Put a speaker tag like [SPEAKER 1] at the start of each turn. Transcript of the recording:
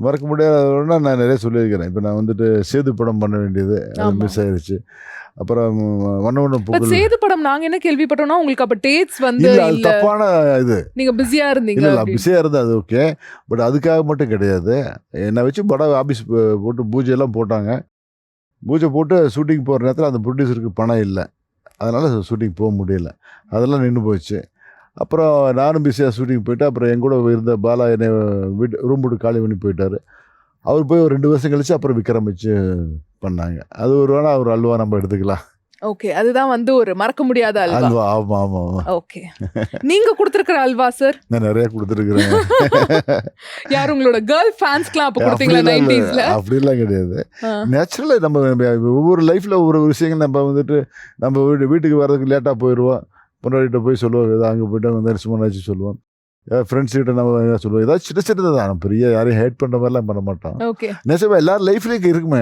[SPEAKER 1] மறக்க முடியாதவன்னா நான் நிறைய சொல்லியிருக்கிறேன். இப்போ நான் வந்துட்டு சேது படம் பண்ண வேண்டியது அது
[SPEAKER 2] ஆமா.
[SPEAKER 1] மிஸ் ஆயிடுச்சு. அப்புறம் வண்ண வண்ண
[SPEAKER 2] பட்
[SPEAKER 1] பூக்கள்
[SPEAKER 2] சேது படம் நாங்க என்ன கேள்விப்பட்டோம்னா உங்களுக்கு அப்ப டேட்ஸ் வந்து
[SPEAKER 1] இல்லை, அது
[SPEAKER 2] இல்ல
[SPEAKER 1] தப்பான இது.
[SPEAKER 2] நீங்க பிஸியா இருந்தீங்க
[SPEAKER 1] இல்லை
[SPEAKER 2] அப்படின்னு.
[SPEAKER 1] பிஸியாக இருந்தால் அது ஓகே. பட் அதுக்காக மட்டும் கிடையாது. என்னை வச்சு படம் ஆஃபீஸ் போட்டு பூஜையெல்லாம் போட்டாங்க. பூஜை போட்டு ஷூட்டிங் போகிற நேரத்தில் அந்த ப்ரொடியூசருக்கு பணம் இல்லை. அதனால் ஷூட்டிங் போக முடியல. அதெல்லாம் நின்று போச்சு. அப்புறம் நானும் பிஸியாக ஷூட்டிங் போயிட்டு, அப்புறம் என் கூட இருந்த பாலா என்னை ரூம் போட்டு காலி பண்ணி போயிட்டார். அவர் போய் ஒரு 2 வருஷம் கழிச்சு அப்புறம் விக்ரம் வச்சு பண்ணாங்க. அது ஒரு வேளை ஒரு அல்வா நம்ம எடுத்துக்கலாம்.
[SPEAKER 2] ஓகே, அதுதான் வந்து ஒரு மறக்க முடியாத அல்வா.
[SPEAKER 1] அல்வா, ஆமாம் ஆமாம் ஆமாம்.
[SPEAKER 2] ஓகே, நீங்க கொடுத்திருக்கிற அல்வா சார்
[SPEAKER 1] நான் நிறைய கொடுத்துருக்குறேன்.
[SPEAKER 2] யார் உங்களோட கேர்ள் ஃபேன்ஸ்க்குலாம் அப்ப கொடுத்தீங்களா 90sல?
[SPEAKER 1] அப்படிலாம் கிடையாது. நேச்சுரலாக நம்ம ஒவ்வொரு லைஃப்பில் ஒவ்வொரு விஷயங்கள் நம்ம வந்துட்டு நம்ம வீட்டுக்கு வர்றதுக்கு லேட்டாக போயிடுவோம். பொண்டாட்டிகிட்ட போய் சொல்லுவோம், ஏதோ அங்கே போய்ட்டு வந்து சும்மாச்சு சொல்லுவோம். ஃப்ரெண்ட்ஸ் கிட்ட நம்ம சொல்லுவோம், ஏதாவது சின்ன சின்னது தான். பெரிய யாரையும் ஹேட் பண்ணுற மாதிரிலாம் பண்ண மாட்டோம்.
[SPEAKER 2] ஓகே,
[SPEAKER 1] நேச்சராக எல்லாரும் லைஃப்லேயும் இருக்குமே.